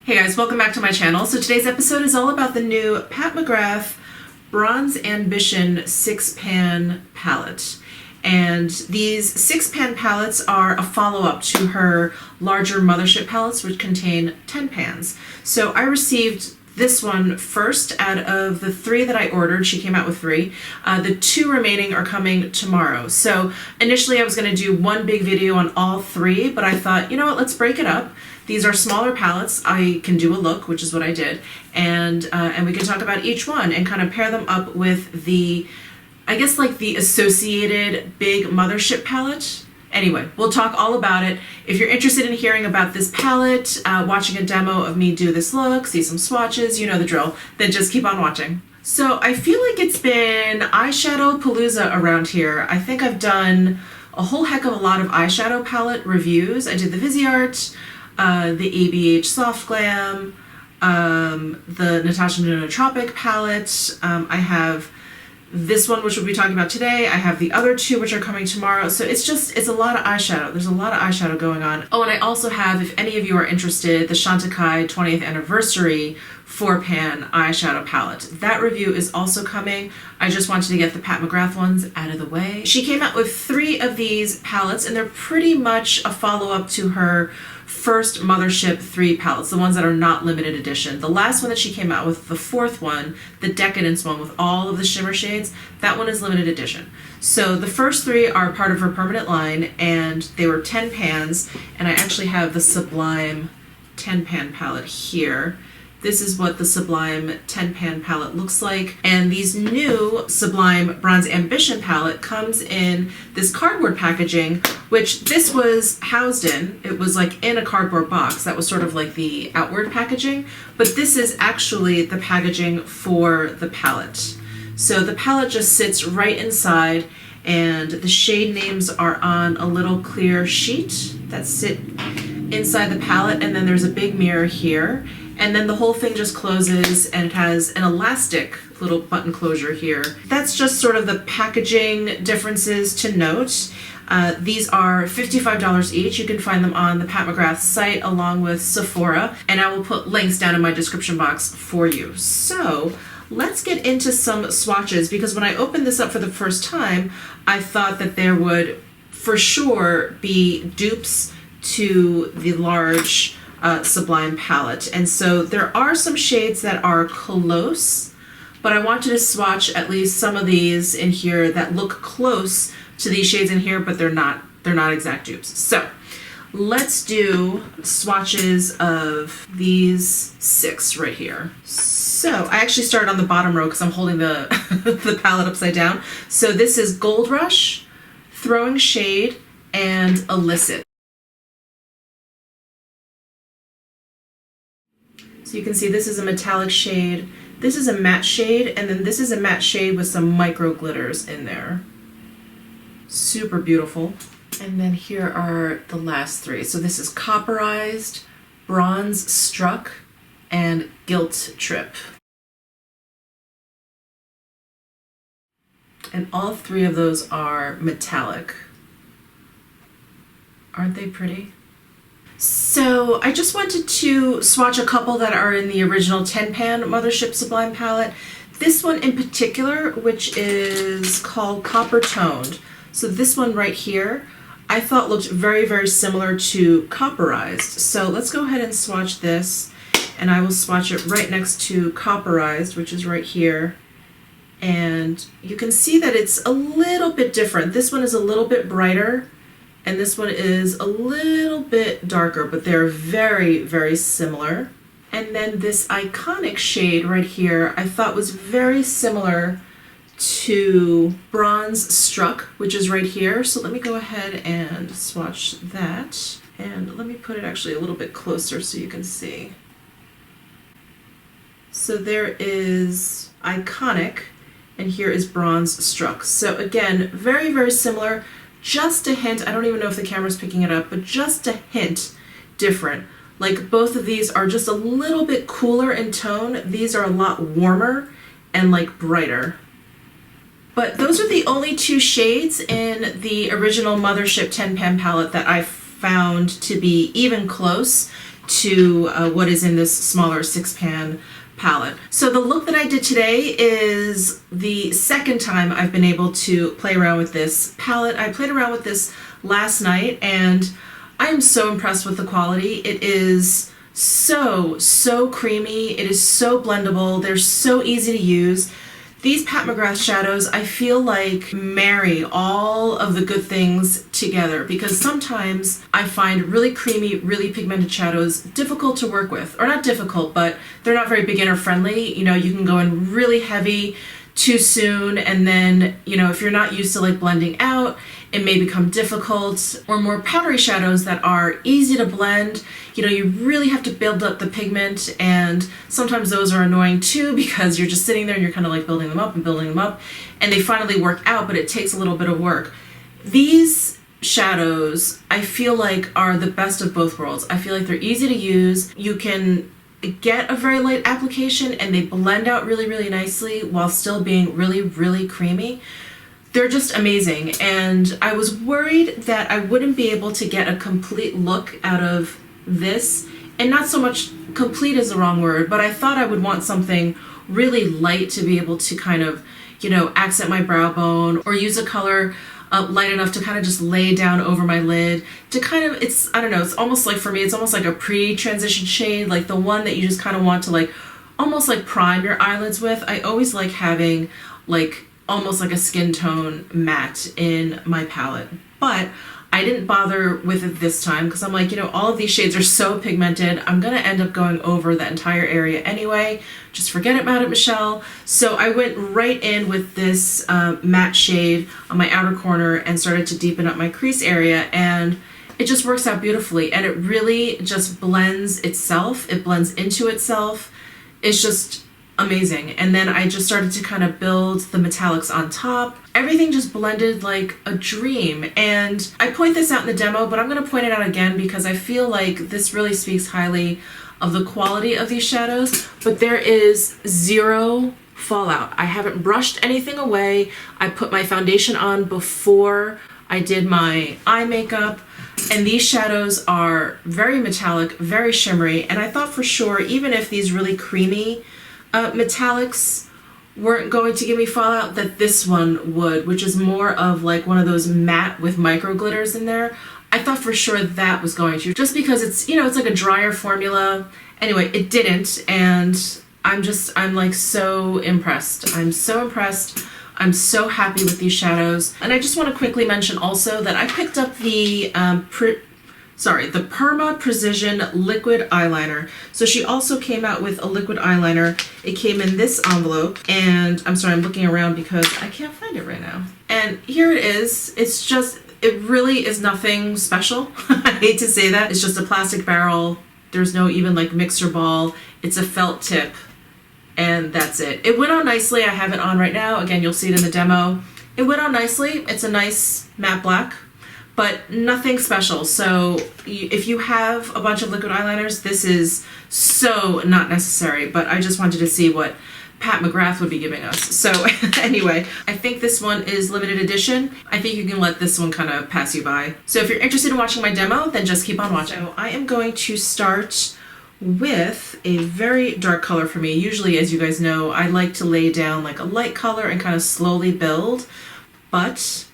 Hey guys, welcome back to my channel. So today's episode is all about the new Pat McGrath Bronze Ambition 6-pan palette. And these 6-pan palettes are a follow-up to her larger mothership palettes, which contain 10 pans. So I received this one first out of the 3 that I ordered. She came out with 3. The 2 remaining are coming tomorrow. So initially I was going to do one big video on all 3, but I thought, you know what, let's break it up. These are smaller palettes. I can do a look, which is what I did, and we can talk about each one and kind of pair them up with the, I guess like the associated big mothership palette. Anyway, we'll talk all about it. If you're interested in hearing about this palette, watching a demo of me do this look, see some swatches, you know the drill, then just keep on watching. So I feel like it's been eyeshadow palooza around here. I think I've done a whole heck of a lot of eyeshadow palette reviews. I did the Viseart, the EBATES Soft Glam, the Natasha Nootropic palette. I have this one, which we'll be talking about today. I have the other 2, which are coming tomorrow. So it's a lot of eyeshadow. There's a lot of eyeshadow going on. Oh, and I also have, if any of you are interested, the Chantecaille 20th Anniversary 4-pan eyeshadow palette. That review is also coming. I just wanted to get the Pat McGrath ones out of the way. She came out with 3 of these palettes, and they're pretty much a follow-up to her first mothership 3 palettes, the ones that are not limited edition. The last one that she came out with, the 4th one, the Decadence one with all of the shimmer shades, that one is limited edition. So the first 3 are part of her permanent line, and they were 10 pans, and I actually have the Sublime 10-pan palette here. This is what the Sublime 10-pan palette looks like. And these new Sublime Bronze Ambition palette comes in this cardboard packaging, which this was housed in. It was like in a cardboard box. That was sort of like the outward packaging. But this is actually the packaging for the palette. So the palette just sits right inside, and the shade names are on a little clear sheet that sit inside the palette, and then there's a big mirror here. And then the whole thing just closes, and it has an elastic little button closure here. That's just sort of the packaging differences to note. These are $55 each. You can find them on the Pat McGrath site along with Sephora, and I will put links down in my description box for you. So let's get into some swatches, because when I opened this up for the first time, I thought that there would for sure be dupes to the large Sublime palette. And so there are some shades that are close, but I wanted to swatch at least some of these in here that look close to these shades in here, but they're not exact dupes. So let's do swatches of these 6 right here. So I actually started on the bottom row because I'm holding the the palette upside down. So this is Gold Rush, Throwing Shade, and Illicit. So you can see this is a metallic shade, this is a matte shade, and then this is a matte shade with some micro glitters in there. Super beautiful. And then here are the last 3. So this is Copperized, Bronze Struck, and Guilt Trip. And all 3 of those are metallic. Aren't they pretty? So I just wanted to swatch a couple that are in the original 10-pan Mothership Sublime palette. This one in particular, which is called Copper Toned. So this one right here, I thought looked very, very similar to Copperized. So let's go ahead and swatch this, and I will swatch it right next to Copperized, which is right here. And you can see that it's a little bit different. This one is a little bit brighter, and this one is a little bit darker, but they're very, very similar. And then this iconic shade right here, I thought was very similar to Bronze Struck, which is right here. So let me go ahead and swatch that. And let me put it actually a little bit closer so you can see. So there is Iconic, and here is Bronze Struck. So again, very, very similar. Just a hint, I don't even know if the camera's picking it up, but just a hint different. Like both of these are just a little bit cooler in tone. These are a lot warmer and like brighter. But those are the only 2 shades in the original Mothership 10-pan palette that I found to be even close to what is in this smaller 6-pan palette. So the look that I did today is the second time I've been able to play around with this palette. I played around with this last night and I am so impressed with the quality. It is so creamy. It is so blendable. They're so easy to use. These Pat McGrath shadows, I feel like marry all of the good things together, because sometimes I find really creamy, really pigmented shadows difficult to work with. Or not difficult, but they're not very beginner friendly. You know, you can go in really heavy too soon, and then, you know, if you're not used to like blending out, it may become difficult. Or more powdery shadows that are easy to blend, you know, you really have to build up the pigment, and sometimes those are annoying too, because you're just sitting there and you're kind of like building them up and building them up, and they finally work out, but it takes a little bit of work. These shadows, I feel like, are the best of both worlds. I feel like they're easy to use. You can get a very light application and they blend out really nicely while still being really creamy. They're just amazing, and I was worried that I wouldn't be able to get a complete look out of this, and not so much complete is the wrong word, but I thought I would want something really light to be able to kind of, you know, accent my brow bone, or use a color light enough to kind of just lay down over my lid to kind of, it's, I don't know, it's almost like, for me, it's almost like a pre-transition shade, like the one that you just kind of want to like almost like prime your eyelids with. I always like having like almost like a skin tone matte in my palette, but I didn't bother with it this time because I'm like, you know, all of these shades are so pigmented, I'm gonna end up going over that entire area anyway. Just forget it, Madame Michelle. So I went right in with this matte shade on my outer corner and started to deepen up my crease area, and it just works out beautifully, and it really just blends itself. It blends into itself. It's just amazing. And then I just started to kind of build the metallics on top. Everything just blended like a dream. And I point this out in the demo, but I'm going to point it out again because I feel like this really speaks highly of the quality of these shadows, but there is zero fallout. I haven't brushed anything away. I put my foundation on before I did my eye makeup, and these shadows are very metallic, very shimmery, and I thought for sure, even if these really creamy metallics weren't going to give me fallout, that this one would, which is more of like one of those matte with micro glitters in there. I thought for sure that was going to, just because it's, you know, it's like a drier formula. Anyway, it didn't, and I'm like so impressed. I'm so impressed. I'm so happy with these shadows. And I just want to quickly mention also that I picked up the the Perma Precision Liquid Eyeliner. So she also came out with a liquid eyeliner. It came in this envelope, and I'm sorry, I'm looking around because I can't find it right now. And here it is. It's just, it really is nothing special. I hate to say that. It's just a plastic barrel. There's no even like mixer ball. It's a felt tip, and that's it. It went on nicely. I have it on right now. Again, you'll see it in the demo. It went on nicely. It's a nice matte black, but nothing special. So if you have a bunch of liquid eyeliners, this is so not necessary, but I just wanted to see what Pat McGrath would be giving us. So anyway, I think this one is limited edition. I think you can let this one kind of pass you by. So if you're interested in watching my demo, then just keep on watching. So I am going to start with a very dark color for me. Usually, as you guys know, I like to lay down like a light color and kind of slowly build, but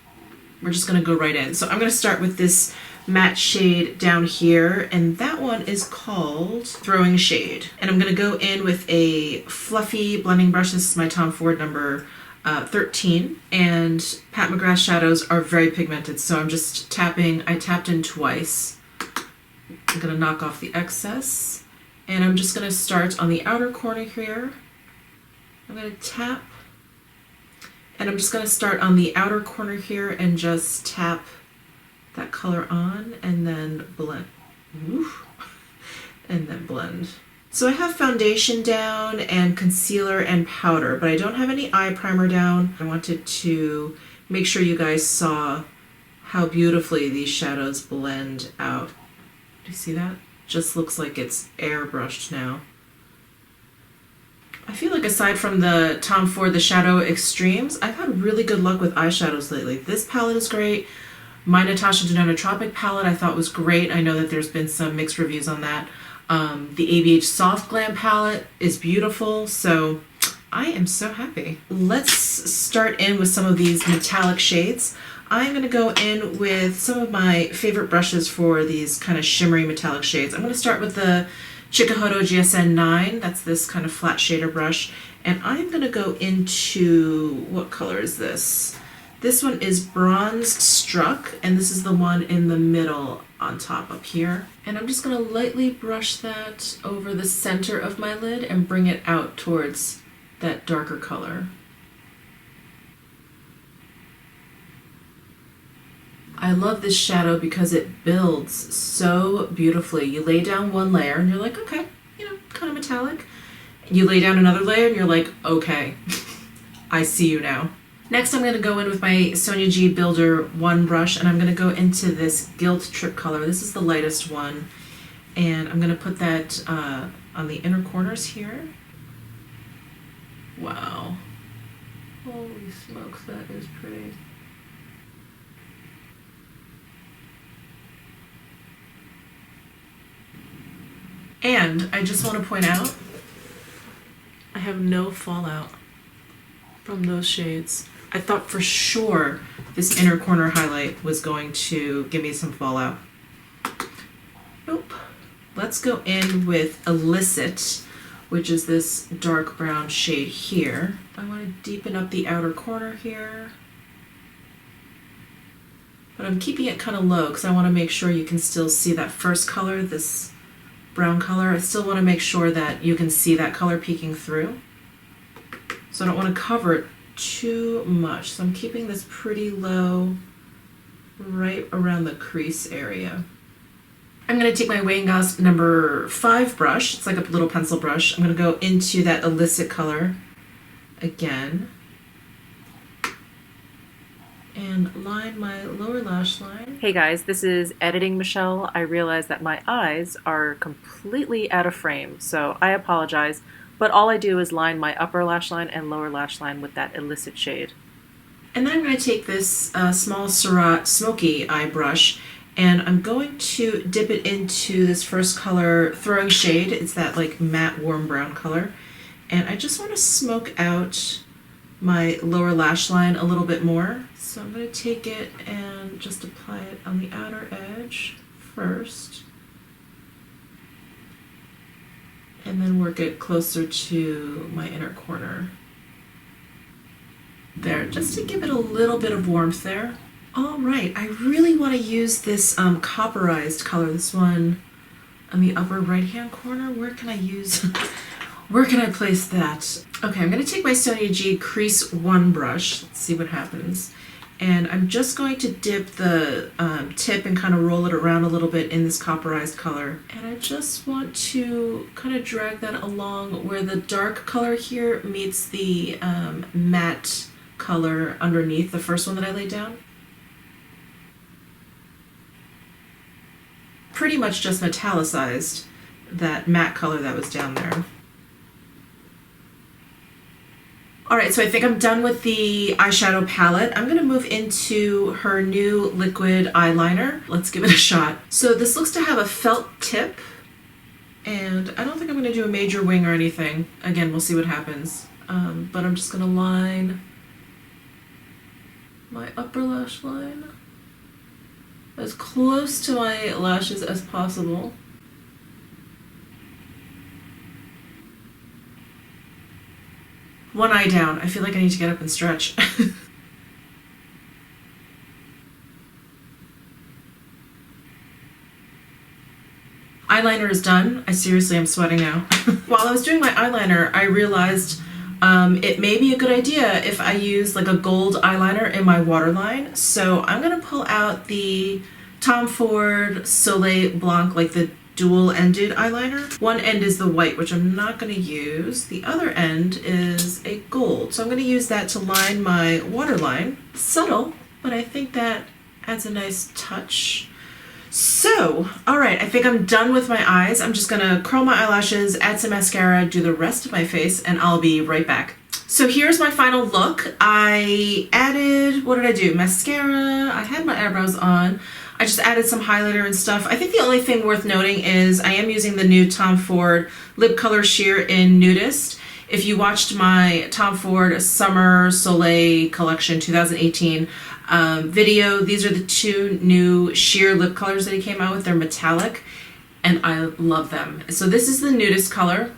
we're just gonna go right in. So I'm gonna start with this matte shade down here, and that one is called Throwing Shade. And I'm gonna go in with a fluffy blending brush. This is my Tom Ford number 13, and Pat McGrath shadows are very pigmented, so I'm just tapping. I tapped in twice. I'm gonna knock off the excess, and I'm just gonna start on the outer corner here. I'm gonna tap, and I'm just gonna start on the outer corner here and just tap that color on, and then blend. Oof. And then blend. So I have foundation down and concealer and powder, but I don't have any eye primer down. I wanted to make sure you guys saw how beautifully these shadows blend out. Do you see that? Just looks like it's airbrushed now. I feel like aside from the Tom Ford, the Shadow Extremes, I've had really good luck with eyeshadows lately. This palette is great. My Natasha Denona Tropic palette I thought was great. I know that there's been some mixed reviews on that. The ABH Soft Glam palette is beautiful, so I am so happy. Let's start in with some of these metallic shades. I'm going to go in with some of my favorite brushes for these kind of shimmery metallic shades. I'm going to start with the Chikuhodo GSN 9. That's this kind of flat shader brush. And I'm going to go into, what color is this? This one is Bronze Struck, and this is the one in the middle on top up here. And I'm just going to lightly brush that over the center of my lid and bring it out towards that darker color. I love this shadow because it builds so beautifully. You lay down one layer and you're like, okay, you know, kind of metallic. You lay down another layer and you're like, okay, I see you now. Next, I'm going to go in with my Sonia G Builder 1 brush, and I'm going to go into this Gilt Trip color. This is the lightest one, and I'm going to put that on the inner corners here. Wow. Holy smokes, that is pretty. And I just want to point out, I have no fallout from those shades. I thought for sure this inner corner highlight was going to give me some fallout. Nope. Let's go in with Illicit, which is this dark brown shade here. I want to deepen up the outer corner here. But I'm keeping it kind of low because I want to make sure you can still see that first color, this brown color. I still want to make sure that you can see that color peeking through. So I don't want to cover it too much. So I'm keeping this pretty low right around the crease area. I'm going to take my Wayne Goss number 5 brush. It's like a little pencil brush. I'm going to go into that Illicit color again and line my lower lash line. Hey guys, this is Editing Michelle. I realize that my eyes are completely out of frame, so I apologize, but all I do is line my upper lash line and lower lash line with that Illicit shade. And then I'm going to take this small Surratt smoky eye brush, and I'm going to dip it into this first color, Throwing Shade. It's that like matte warm brown color, and I just want to smoke out my lower lash line a little bit more. So I'm going to take it and just apply it on the outer edge first, and then work it closer to my inner corner. There, just to give it a little bit of warmth there. All right, I really want to use this copperized color, this one on the upper right-hand corner. Where can I use, where can I place that? Okay, I'm going to take my Sonia G Crease 1 brush. Let's see what happens. And I'm just going to dip the tip and kind of roll it around a little bit in this copperized color. And I just want to kind of drag that along where the dark color here meets the matte color underneath, the first one that I laid down. Pretty much just metallicized that matte color that was down there. Alright, so I think I'm done with the eyeshadow palette. I'm going to move into her new liquid eyeliner. Let's give it a shot. So this looks to have a felt tip, and I don't think I'm going to do a major wing or anything. Again, we'll see what happens. But I'm just going to line my upper lash line as close to my lashes as possible. One eye down. I feel like I need to get up and stretch. Eyeliner is done. I seriously am sweating now. While I was doing my eyeliner, I realized it may be a good idea if I use like a gold eyeliner in my waterline. So I'm going to pull out the Tom Ford Soleil Blanc, like the dual-ended eyeliner. One end is the white, which I'm not going to use. The other end is a gold. So I'm going to use that to line my waterline. Subtle, but I think that adds a nice touch. So, alright, I think I'm done with my eyes. I'm just going to curl my eyelashes, add some mascara, do the rest of my face, and I'll be right back. So here's my final look. I added, what did I do? Mascara, I had my eyebrows on. I just added some highlighter and stuff. I think the only thing worth noting is I am using the new Tom Ford Lip Color Sheer in Nudist. If you watched my Tom Ford Summer Soleil Collection 2018 video, these are the two new sheer lip colors that he came out with. They're metallic, and I love them. So this is the Nudist color,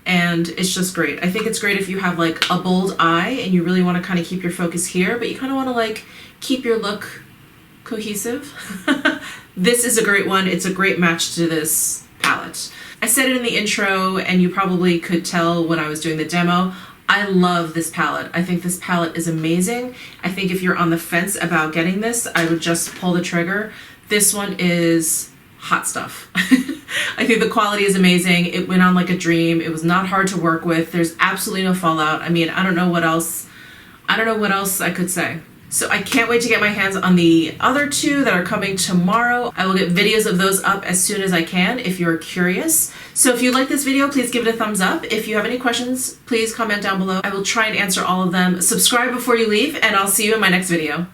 and it's just great. I think it's great if you have like a bold eye and you really want to kind of keep your focus here, but you kind of want to like keep your look cohesive. This is a great one. It's a great match to this palette. I said it in the intro, and you probably could tell when I was doing the demo. I love this palette. I think this palette is amazing. I think if you're on the fence about getting this, I would just pull the trigger. This one is hot stuff. I think the quality is amazing. It went on like a dream. It was not hard to work with. There's absolutely no fallout. I mean, I don't know what else I could say. So I can't wait to get my hands on the other two that are coming tomorrow. I will get videos of those up as soon as I can if you're curious. So if you like this video, please give it a thumbs up. If you have any questions, please comment down below. I will try and answer all of them. Subscribe before you leave, and I'll see you in my next video.